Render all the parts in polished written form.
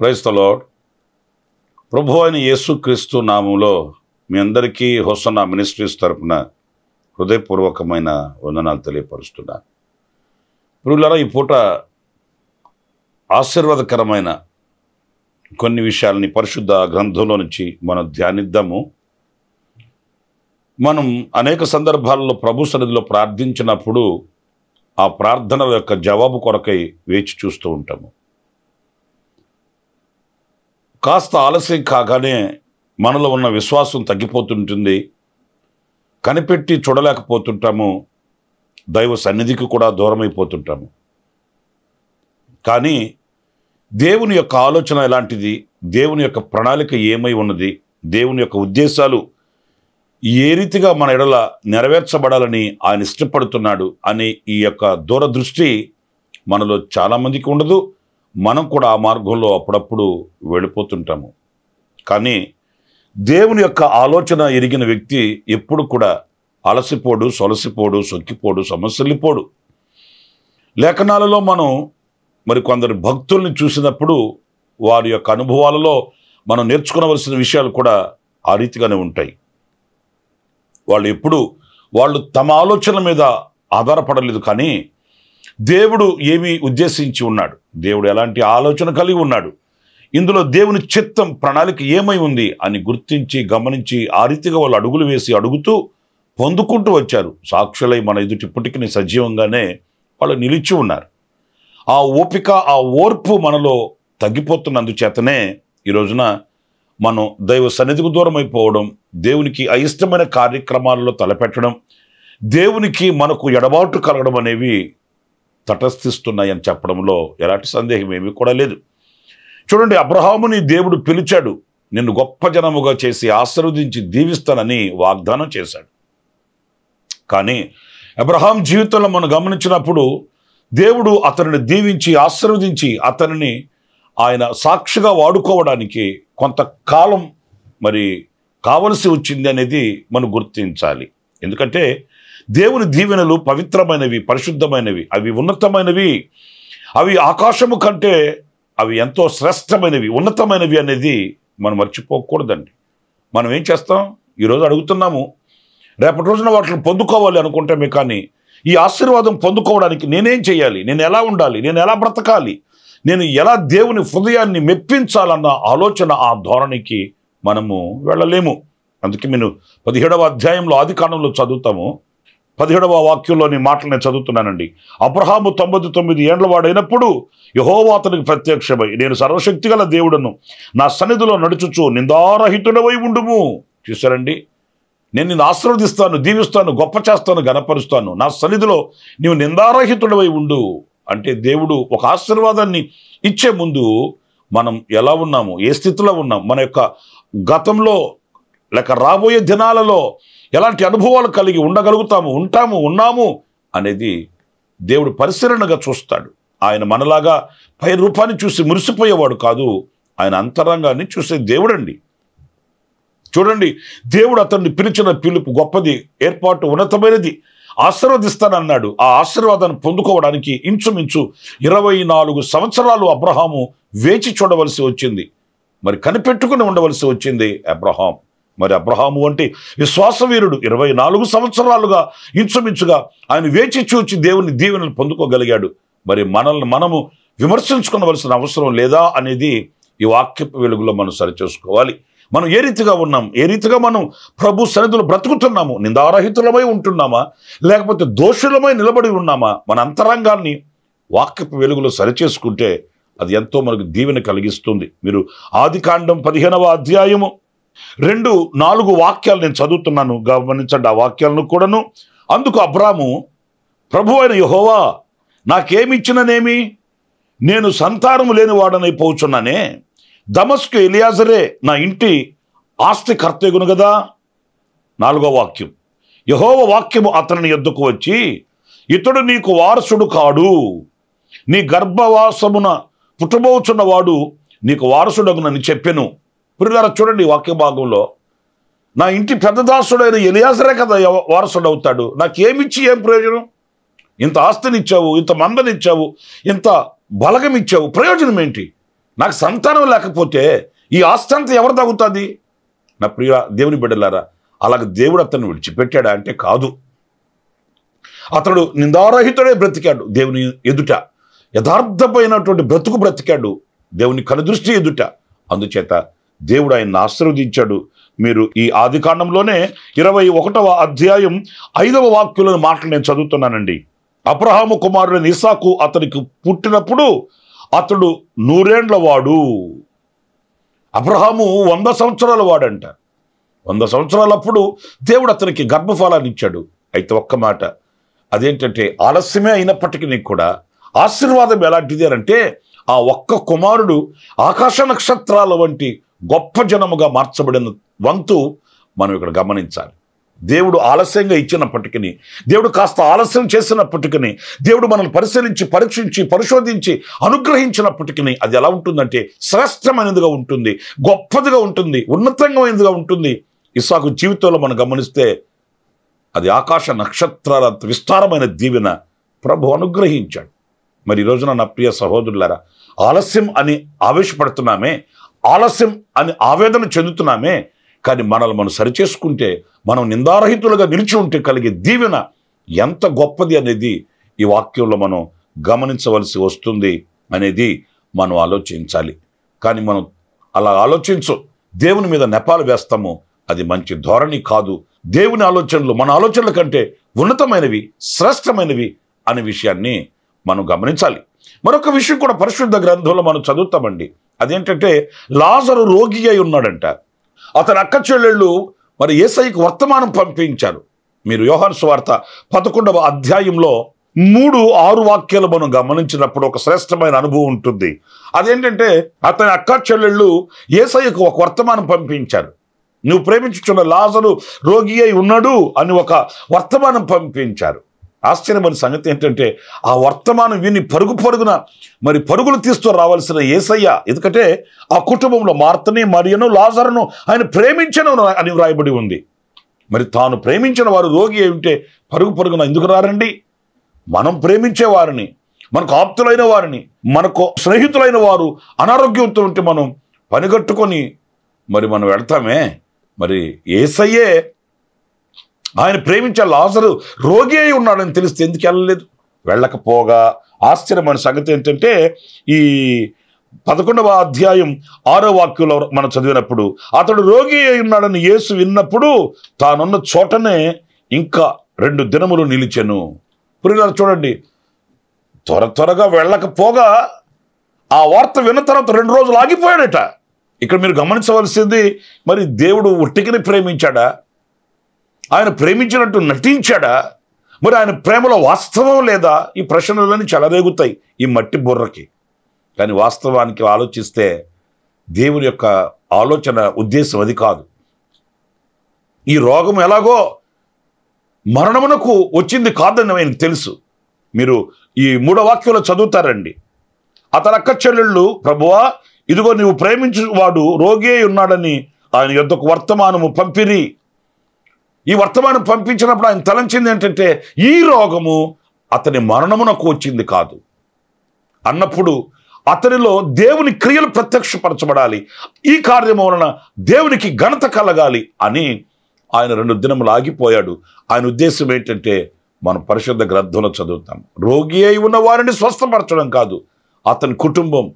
Praise the lord. ప్రభు అయిన యేసుక్రీస్తు నామములో మీ అందరికీ హోసన్నా మినిస్ట్రీస్ తరపున హృదయపూర్వకమైన వందనాలు తెలియపరుస్తున్నాను. ప్రియులారా, ఈ పూట ఆశీర్వాదకరమైన కొన్ని విషయాలని పరిశుద్ధ గ్రంథంలో నుంచి మనం ధ్యానిద్దాము. మనం అనేక సందర్భాల్లో ప్రభు సన్నిధిలో ప్రార్థించినప్పుడు ఆ ప్రార్థన యొక్క జవాబు కొరకై వేచి చూస్తూ ఉంటాము. కాస్త ఆలస్యం కాగానే మనలో ఉన్న విశ్వాసం తగ్గిపోతుంటుంది, కనిపెట్టి చూడలేకపోతుంటాము, దైవ సన్నిధికి కూడా దూరమైపోతుంటాము. కానీ దేవుని యొక్క ఆలోచన ఎలాంటిది, దేవుని యొక్క ప్రణాళిక ఏమై ఉన్నది, దేవుని యొక్క ఉద్దేశాలు ఏ రీతిగా మన ఎడల నెరవేర్చబడాలని ఆయన ఇష్టపడుతున్నాడు అనే ఈ యొక్క దూరదృష్టి మనలో చాలామందికి ఉండదు. మనం కూడా ఆ మార్గంలో అప్పుడప్పుడు వెళ్ళిపోతుంటాము. కానీ దేవుని యొక్క ఆలోచన ఎరిగిన వ్యక్తి ఎప్పుడు కూడా అలసిపోడు, సొలసిపోడు, సొక్కిపోడు, సమస్యలిపోడు. లేఖనాలలో మనం కొందరు భక్తుల్ని చూసినప్పుడు వారి యొక్క అనుభవాలలో మనం నేర్చుకోవలసిన విషయాలు కూడా ఆ రీతిగానే ఉంటాయి. వాళ్ళు తమ ఆలోచన మీద ఆధారపడలేదు, కానీ దేవుడు ఏమి ఉద్దేశించి ఉన్నాడు, దేవుడు ఎలాంటి ఆలోచన కలిగి ఉన్నాడు, ఇందులో దేవుని చిత్తం ప్రణాళిక ఏమై ఉంది అని గుర్తించి గమనించి ఆ రీతిగా వాళ్ళు అడుగులు వేసి అడుగుతూ పొందుకుంటూ వచ్చారు. సాక్షులై మన ఎదుటి ఇప్పటికీ సజీవంగానే వాళ్ళు నిలిచి ఉన్నారు. ఆ ఓపిక, ఆ ఓర్పు మనలో తగ్గిపోతున్నందుచేతనే ఈ రోజున మనం దైవ సన్నిధికి దూరం అయిపోవడం, దేవునికి అయిష్టమైన కార్యక్రమాలలో తలపెట్టడం, దేవునికి మనకు ఎడబాటు కలగడం అనేవి తటస్థిస్తున్నాయని చెప్పడంలో ఎలాంటి సందేహం ఏమీ కూడా లేదు. చూడండి, అబ్రహాముని దేవుడు పిలిచాడు, నిన్ను గొప్ప జనముగా చేసి ఆశీర్వదించి దీవిస్తానని వాగ్దానం చేశాడు. కానీ అబ్రహాం జీవితంలో మనం గమనించినప్పుడు దేవుడు అతనిని దీవించి ఆశీర్వదించి అతనిని ఆయన సాక్షిగా వాడుకోవడానికి కొంతకాలం కావలసి వచ్చింది అనేది మనం గుర్తించాలి. ఎందుకంటే దేవుని దీవెనలు పవిత్రమైనవి, పరిశుద్ధమైనవి, అవి ఉన్నతమైనవి, అవి ఆకాశము కంటే అవి ఎంతో శ్రేష్టమైనవి, ఉన్నతమైనవి అనేది మనం మర్చిపోకూడదండి. మనం ఏం చేస్తాం, ఈరోజు అడుగుతున్నాము, రేపటి రోజున వాటిని పొందుకోవాలి అనుకుంటామే. కానీ ఈ ఆశీర్వాదం పొందుకోవడానికి నేనేం చేయాలి, నేను ఎలా ఉండాలి, నేను ఎలా బ్రతకాలి, నేను ఎలా దేవుని హృదయాన్ని మెప్పించాలన్న ఆలోచన, ఆ ధోరణికి మనము వెళ్ళలేము. అందుకే నేను 17వ అధ్యాయంలో ఆదికాండంలో చదువుతాము. 17వ వాక్యంలోని మాటలు నేను చదువుతున్నానండి. అబ్రహాము 99 ఏండ్ల వాడైనప్పుడు యెహోవా అతనికి ప్రత్యక్షమై, నేను సర్వశక్తిగల దేవుడను, నా సన్నిధిలో నడుచుచు నిందారహితుడవై ఉండుము. చూసారండి, నేను నిన్ను ఆశీర్వదిస్తాను, దీవిస్తాను, గొప్ప చేస్తాను, గణపరుస్తాను, నా సన్నిధిలో నీవు నిందారహితుడవై ఉండు. అంటే దేవుడు ఒక ఆశీర్వాదాన్ని ఇచ్చే ముందు మనం ఎలా ఉన్నాము, ఏ స్థితిలో ఉన్నాం, మన యొక్క గతంలో లేక రాబోయే దినాలలో ఎలాంటి అనుభవాలు కలిగి ఉన్నాము అనేది దేవుడు పరిశీలనగా చూస్తాడు. ఆయన మనలాగా పై రూపాన్ని చూసి మురిసిపోయేవాడు కాదు, ఆయన అంతరంగాన్ని చూసే దేవుడండి. చూడండి, దేవుడు అతన్ని పిలిచిన పిలుపు గొప్పది, ఏర్పాటు ఉన్నతమైనది, ఆశీర్వదిస్తానన్నాడు. ఆ ఆశీర్వాదాన్ని పొందుకోవడానికి ఇంచుమించు 24 సంవత్సరాలు అబ్రహాము వేచి చూడవలసి వచ్చింది. కనిపెట్టుకుని ఉండవలసి వచ్చింది అబ్రహాం. అబ్రహాము అంటే విశ్వాసవీరుడు. 24 సంవత్సరాలుగా ఇంచుమించుగా ఆయన వేచి చూచి దేవుని దీవెనలు పొందుకోగలిగాడు. మనము విమర్శించుకోవలసిన అవసరం లేదా అనేది ఈ వాక్యపు వెలుగులో మనం సరిచేసుకోవాలి. మనం ఏ రీతిగా ఉన్నాం, ఏ రీతిగా మనం ప్రభు సన్నిధిలో బ్రతుకుతున్నాము, నిందారహితులమై ఉంటున్నామా, లేకపోతే దోషులమై నిలబడి ఉన్నామా, మన అంతరంగాన్ని వాక్యపు వెలుగులో సరిచేసుకుంటే అది ఎంతో మనకు దీవెన కలిగిస్తుంది. మీరు ఆదికాండం 15వ అధ్యాయము 2-4 వాక్యాలు నేను చదువుతున్నాను, గమనించండి ఆ వాక్యాలను కూడాను. అందుకు అబ్రాము, ప్రభు అయిన యెహోవా, నాకేమిచ్చిననేమి? నేను సంతానము లేనివాడనైపోచున్నానే. దమస్కు ఎలియాజరే నా ఇంటి ఆస్తి కర్తెగును కదా. 4వ వాక్యం, యెహోవా వాక్యము అతని యొద్దకు వచ్చి, ఇతడు నీకు వారసుడు కాడు, నీ గర్భవాసమున పుట్టబోచున్నవాడు నీకు వారసుడగునని చెప్పెను. ప్రియులారా చూడండి, వాక్య భాగంలో నా ఇంటి పెద్దదాసుడైన ఎలియాజరే కదా వారసుడవుతాడు. నాకేమిచ్చి ఏం ప్రయోజనం? ఇంత ఆస్తినిచ్చావు, ఇంత మందనిచ్చావు, ఇంత బలగం ఇచ్చావు, ప్రయోజనం ఏంటి? నాకు సంతానం లేకపోతే ఈ ఆస్తి అంతా ఎవరు తగ్గుతుంది? నా ప్రియ దేవుని బిడ్డలారా, అలాగే దేవుడు అతన్ని విడిచిపెట్టాడా అంటే కాదు. అతడు నిందారహితుడే బ్రతికాడు దేవుని ఎదుట, యథార్థమైనటువంటి బ్రతుకు బ్రతికాడు దేవుని కనుదృష్టి ఎదుట. అందుచేత దేవుడు ఆయన్ని ఆశీర్వదించాడు. మీరు ఈ ఆదికాండంలోనే 21వ అధ్యాయం 5వ వాక్యంలోని మాటలు నేను చదువుతున్నానండి. అబ్రహాము కుమారుడైన ఇస్సాకు అతనికి పుట్టినప్పుడు అతడు 100 ఏండ్ల వాడు. అబ్రహాము 100 సంవత్సరాల వాడంట. 100 సంవత్సరాలప్పుడు దేవుడు అతనికి గర్భఫలాన్ని ఇచ్చాడు. అయితే ఒక్క మాట, అదేంటంటే ఆలస్యమే అయినప్పటికీ కూడా ఆశీర్వాదం ఎలాంటిది అంటే, ఆ ఒక్క కుమారుడు ఆకాశ నక్షత్రాల వంటి గొప్ప జనముగా మార్చబడిన వంతు మనం ఇక్కడ గమనించాలి. దేవుడు ఆలస్యంగా ఇచ్చినప్పటికీ, దేవుడు కాస్త ఆలస్యం చేసినప్పటికీ, దేవుడు మనల్ని పరిశీలించి పరీక్షించి పరిశోధించి అనుగ్రహించినప్పటికీ అది ఎలా ఉంటుందంటే శ్రేష్టమైనదిగా ఉంటుంది, గొప్పదిగా ఉంటుంది, ఉన్నతమైనదిగా ఉంటుంది. ఇస్సాకు జీవితంలో మనం గమనిస్తే అది ఆకాశ నక్షత్రాల విస్తారమైన దీవెన ప్రభు అనుగ్రహించాడు. మరి ఈ రోజున నా ప్రియ సహోదరులారా, ఆలస్యం అని ఆవేశపడుతున్నామే, ఆలస్యం అని ఆవేదన చెందుతున్నామే, కానీ మనల్ని మనం సరిచేసుకుంటే, మనం నిందారహితులుగా నిలిచి ఉంటే కలిగే దీవెన ఎంత గొప్పది అనేది ఈ వాక్యంలో మనం గమనించవలసి వస్తుంది అనేది మనం ఆలోచించాలి. కానీ మనం అలా ఆలోచించు, దేవుని మీద నెపాలు వేస్తాము, అది మంచి ధోరణి కాదు. దేవుని ఆలోచనలు మన ఆలోచనల కంటే ఉన్నతమైనవి, శ్రేష్టమైనవి అనే విషయాన్ని మనం గమనించాలి. మరొక విషయం కూడా పరిశుద్ధ గ్రంథంలో మనం చదువుతామండి. అదేంటంటే లాజరు రోగి అయి ఉన్నాడంట. అతని అక్క చెల్లెళ్ళు మరి యేసయ్యకు వర్తమానం పంపించారు. మీరు యోహాను సువార్త 11వ అధ్యాయంలో 3-6 వాక్యాలు మనం గమనించినప్పుడు ఒక శ్రేష్టమైన అనుభవం ఉంటుంది. అదేంటంటే అతని అక్క చెల్లెళ్ళు యేసయ్యకు ఒక వర్తమానం పంపించారు. నువ్వు ప్రేమించుచున్న లాజరు రోగి అయి ఉన్నాడు అని ఒక వర్తమానం పంపించారు. ఆశ్చర్యమైన సంగతి ఏంటంటే ఆ వర్తమానం విని పరుగున మరి పరుగులు తీస్తూ రావాల్సిన యేసయ్య, ఎందుకంటే ఆ కుటుంబంలో మార్తని మరియను లాజరును ఆయన ప్రేమించను అని వ్రాయబడి ఉంది. మరి తాను ప్రేమించిన వారు రోగి అయి ఉంటే పరుగున ఎందుకు రారండి? మనం ప్రేమించే వారిని, మనకు ఆప్తులైన వారిని, మనకు స్నేహితులైన వారు అనారోగ్యంతో ఉంటే మనం పనిగట్టుకొని మరి మనం వెళ్తామే. మరి యేసయ్యే ఆయన ప్రేమించే లాజరు రోగి అయి ఉన్నాడని తెలిస్తే ఎందుకు వెళ్ళలేదు? వెళ్ళకపోగా ఆశ్చర్యమైన సంగతి ఏంటంటే ఈ 11వ అధ్యాయం 6వ వాక్యంలో మనం చదివినప్పుడు అతడు రోగి అయి ఉన్నాడని యేసు విన్నప్పుడు తానున్న చోటనే ఇంకా 2 దినములు నిలిచెను. ప్రియులారా చూడండి, త్వరగా వెళ్ళకపోగా ఆ వార్త విన్న తర్వాత 2 రోజులు ఆగిపోయాడట. ఇక్కడ మీరు గమనించవలసింది, మరి దేవుడు ఒట్టికిని ప్రేమించాడా? ఆయన ప్రేమించినట్టు నటించాడా? మరి ఆయన ప్రేమలో వాస్తవం లేదా? ఈ ప్రశ్నలన్నీ చెలరేగుతాయి ఈ మట్టి బుర్రకి. కానీ వాస్తవానికి ఆలోచిస్తే దేవుని యొక్క ఆలోచన ఉద్దేశం అది కాదు. ఈ రోగం ఎలాగో మరణమునకు వచ్చింది కాదని ఆయనకు తెలుసు. మీరు ఈ 3వ వాక్యంలో చదువుతారండి. అతని అక్క చెల్లెళ్ళు, ప్రభువా ఇదిగో నీవు ప్రేమించు వాడు రోగి ఉన్నాడని ఆయన యొద్దకు వర్తమానము పంపిరి. ఈ వర్తమానం పంపించినప్పుడు ఆయన తలంచింది ఏంటంటే ఈ రోగము అతని మరణమునకు వచ్చింది కాదు అన్నప్పుడు అతనిలో దేవుని క్రియలు ప్రత్యక్షపరచబడాలి, ఈ కార్యము వలన దేవునికి ఘనత కలగాలి అని ఆయన 2 దినములు ఆగిపోయాడు. ఆయన ఉద్దేశం ఏంటంటే మనం పరిశుద్ధ గ్రంథంలో చదువుతాం, రోగి అయి ఉన్న వారిని స్వస్థపరచడం కాదు, అతని కుటుంబం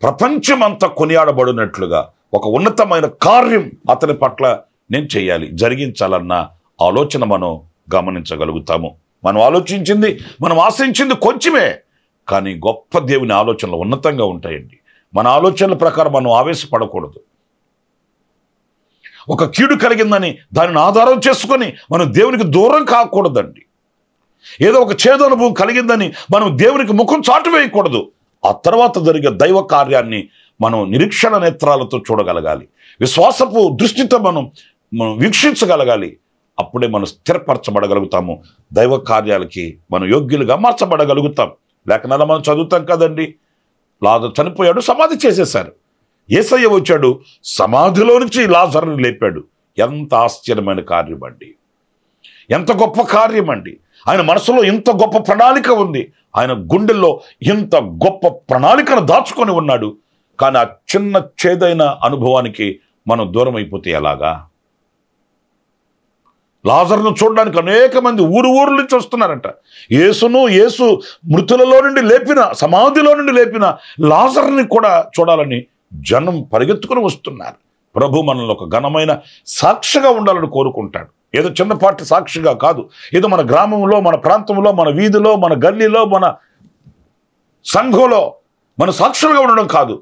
ప్రపంచమంతా కొనియాడబడినట్లుగా ఒక ఉన్నతమైన కార్యం అతని పట్ల నేను చేయాలి, జరిగించాలన్న ఆలోచన మనం గమనించగలుగుతాము. మనం ఆలోచించింది, మనం ఆశించింది కొంచెమే, కానీ గొప్ప దేవుని ఆలోచనలు ఉన్నతంగా ఉంటాయండి. మన ఆలోచనల ప్రకారం మనం ఆవేశపడకూడదు. ఒక కీడు కలిగిందని దానిని ఆధారం చేసుకొని మనం దేవునికి దూరం కాకూడదండి. ఏదో ఒక చేదు అనుభవం కలిగిందని మనం దేవునికి ముఖం చాటు వేయకూడదు. ఆ తర్వాత జరిగే దైవ కార్యాన్ని మనం నిరీక్షణ నేత్రాలతో చూడగలగాలి. విశ్వాసపు దృష్టితో మనం వీక్షించగలగాలి. అప్పుడే మనం స్థిరపరచబడగలుగుతాము. దైవ కార్యాలకి మనం యోగ్యులుగా మార్చబడగలుగుతాం. లేఖనాలు మనం చదువుతాం కదండి, లాజరు చనిపోయాడు, సమాధి చేసేశారు. యేసయ్య వచ్చాడు, సమాధిలో నుంచి లాజరుని లేపాడు. ఎంత ఆశ్చర్యమైన కార్యం అండి, ఎంత గొప్ప కార్యం అండి. ఆయన మనసులో ఇంత గొప్ప ప్రణాళిక ఉంది. ఆయన గుండెల్లో ఇంత గొప్ప ప్రణాళికను దాచుకొని ఉన్నాడు. కానీ ఆ చిన్న చేదైన అనుభవానికి మనం దూరం అయిపోతే ఎలాగా? లాజరును చూడడానికి అనేక మంది ఊరు నుంచి వస్తున్నారంట. యేసు మృతులలో నుండి లేపిన, సమాధిలో నుండి లేపిన లాజరుని కూడా చూడాలని జనం పరిగెత్తుకుని వస్తున్నారు. ప్రభు మనల్ని ఒక ఘనమైన సాక్షిగా ఉండాలని కోరుకుంటాడు. ఏదో చిన్నపాటి సాక్షిగా కాదు, ఏదో మన గ్రామంలో, మన ప్రాంతంలో, మన వీధిలో, మన గల్లీలో, మన సంఘంలో మన సాక్షులుగా ఉండడం కాదు,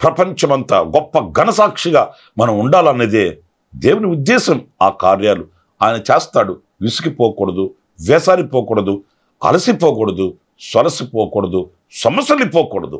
ప్రపంచమంతా గొప్ప ఘన సాక్షిగా మనం ఉండాలన్నదే దేవుని ఉద్దేశం. ఆ కార్యాలు ఆయన చేస్తాడు. విసిగిపోకూడదు, వేసారిపోకూడదు, అలసిపోకూడదు, సొలసిపోకూడదు, సమస్యలిపోకూడదు.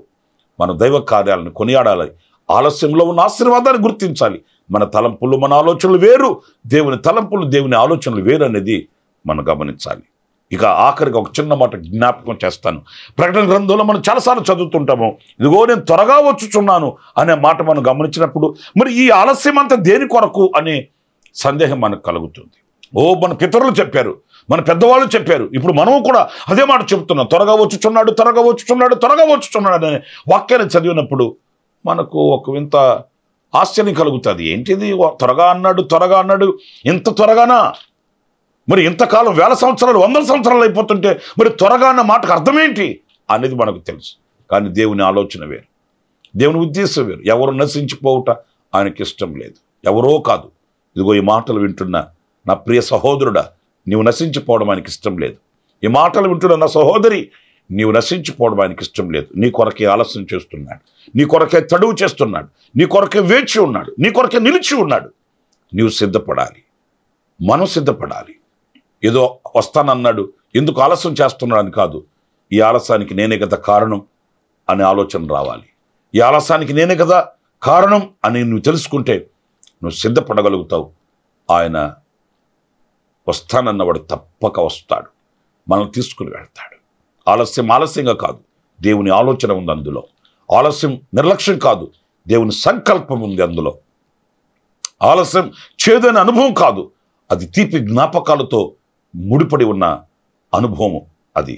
మన దైవ కార్యాలను కొనియాడాలి. ఆలస్యంలో ఉన్న ఆశీర్వాదాన్ని గుర్తించాలి. మన తలంపులు, మన ఆలోచనలు వేరు, దేవుని తలంపులు, దేవుని ఆలోచనలు వేరు అనేది మనం గమనించాలి. ఇక ఆఖరిగా ఒక చిన్న మాట జ్ఞాపకం చేస్తాను. ప్రకటన గ్రంథంలో మనం చాలాసార్లు చదువుతుంటాము, ఇదిగో నేను త్వరగా వచ్చుచున్నాను అనే మాట మనం గమనించినప్పుడు మరి ఈ ఆలస్యం అంతా దేని కొరకు అనే సందేహం మనకు కలుగుతుంది. మన పితరులు చెప్పారు, మన పెద్దవాళ్ళు చెప్పారు, ఇప్పుడు మనము కూడా అదే మాట చెబుతున్నాం. త్వరగా వచ్చుచున్నాడు, త్వరగా వచ్చుచున్నాడు, త్వరగా వచ్చుచున్నాడు అనే వాక్యాన్ని చదివినప్పుడు మనకు ఒక వింత ఆశ్చర్యం కలుగుతుంది. ఏంటిది, త్వరగా అన్నాడు, ఇంత త్వరగానా? మరి ఇంతకాలం 1000 సంవత్సరాలు 100 సంవత్సరాలు అయిపోతుంటే మరి త్వరగా అన్న మాటకు అర్థమేంటి అనేది మనకు తెలుసు. కానీ దేవుని ఆలోచన వేరు, దేవుని ఉద్దేశం వేరు. ఎవరు నశించిపోవుట ఆయనకి ఇష్టం లేదు, ఎవరో కాదు. ఇదిగో ఈ మాటలు వింటున్న నా ప్రియ సహోదరుడా, నీవు నశించిపోవడం ఆయనకి ఇష్టం లేదు. ఈ మాటలు వింటున్న నా సహోదరి, నీవు నశించిపోవడం ఆయనకి ఇష్టం లేదు. నీ కొరకే ఆలస్యం చేస్తున్నాడు, నీ కొరకే తడువు చేస్తున్నాడు, నీ కొరకే వేచి ఉన్నాడు, నీ కొరకే నిలిచి ఉన్నాడు. నీవు సిద్ధపడాలి, మనం సిద్ధపడాలి. ఏదో వస్తానన్నాడు, ఎందుకు ఆలస్యం చేస్తున్నాడు అని కాదు. ఈ ఆలస్యానికి నేనే కదా కారణం అనే ఆలోచన రావాలి. ఈ ఆలస్యానికి నేనే కదా కారణం అని నువ్వు తెలుసుకుంటే నువ్వు సిద్ధపడగలుగుతావు. ఆయన వస్తానన్నవాడు తప్పక వస్తాడు, మనం తీసుకుని వెళ్తాడు. ఆలస్యంగా కాదు, దేవుని ఆలోచన ఉంది అందులో. ఆలస్యం నిర్లక్ష్యం కాదు, దేవుని సంకల్పం ఉంది అందులో. ఆలస్యం చేదైన అనుభవం కాదు, అది తీపి జ్ఞాపకాలతో ముడిపడి ఉన్న అనుభవం అది.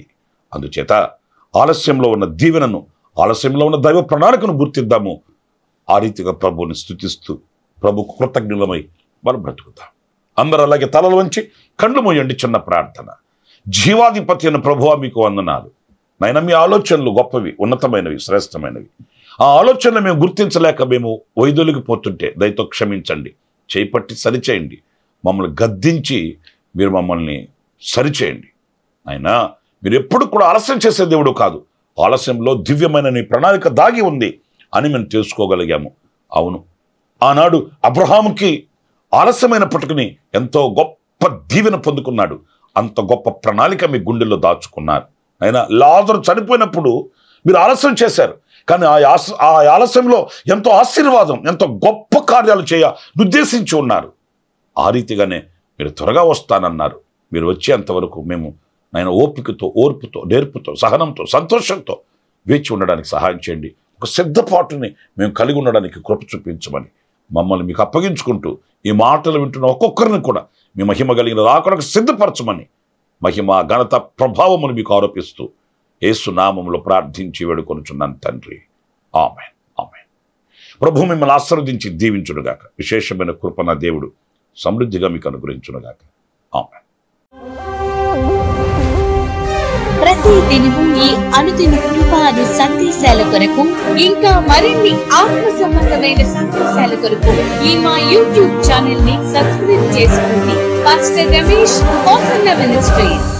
అందుచేత ఆలస్యంలో ఉన్న దీవెనను, ఆలస్యంలో ఉన్న దైవ ప్రణాళికను గుర్తిద్దాము. ఆ రీతిగా ప్రభువుని స్తుతిస్తూ ప్రభుకు కృతజ్ఞులమై మనం బ్రతుకుతాం. అందరూ అలాగే తలలు వంచి కళ్ళు మూయండి. చిన్న ప్రార్థన. జీవాధిపతి అయిన ప్రభువా, మీకు వందనాలు. నాయన, మీ ఆలోచనలు గొప్పవి, ఉన్నతమైనవి, శ్రేష్టమైనవి. ఆ ఆలోచనలు మేము గుర్తించలేక మేము వైదొలిగిపోతుంటే దయతో క్షమించండి, చేపట్టి సరిచేయండి. మమ్మల్ని గద్దించి మీరు మమ్మల్ని సరిచేయండి. అయినా మీరు ఎప్పుడు కూడా ఆలస్యం చేసే దేవుడు కాదు. ఆలస్యంలో దివ్యమైన నీ ప్రణాళిక దాగి ఉంది అని మేము తెలుసుకోగలిగాము. అవును, ఆనాడు అబ్రహాముకి ఆలస్యమైనప్పటికీ ఎంతో గొప్ప దీవెన పొందుకున్నాడు. అంత గొప్ప ప్రణాళిక మీ గుండెల్లో దాచుకున్నారు. అయినా లాజరు చనిపోయినప్పుడు మీరు ఆలస్యం చేశారు, కానీ ఆ ఆలస్యంలో ఎంతో ఆశీర్వాదం, ఎంతో గొప్ప కార్యాలు నిర్దేశించి ఉన్నారు. ఆ రీతిగానే మీరు త్వరగా వస్తానన్నారు. మీరు వచ్చేంతవరకు మేము ఆయన ఓపికతో, ఓర్పుతో, నేర్పుతో, సహనంతో, సంతోషంతో వేచి ఉండడానికి సహాయం చేయండి. ఒక సిద్ధపాటుని మేము కలిగి ఉండడానికి కృప చూపించమని మమ్మల్ని మీకు అప్పగించుకుంటూ ఈ మాటలు వింటున్న ఒక్కొక్కరిని కూడా మీ మహిమ కలిగిన రాకడకు సిద్ధపరచమని మహిమ, ఘనత, ప్రభావమును మీకు ఆరోపిస్తూ యేసు నామములో ప్రార్థించి వేడుకొనుచున్నాను తండ్రి. ఆమేన్, ఆమేన్. ప్రభు మిమ్మల్ని ఆశీర్వదించి దీవించునుగాక. విశేషమైన కృప నా దేవుడు సమృద్ధిగా మీకు అనుగ్రహించునుగాక. ఆమేన్. ప్రతి దినము ఈ అనుదిన కృపాను సందేశాల కొరకు, ఇంకా మరిన్ని ఆత్మ సంబంధమైన సందేశాల కొరకు ఈ మా యూట్యూబ్ ఛానల్ ని సబ్స్క్రైబ్ చేసుకోండి. Pastor Ramesh, hosanna ministries.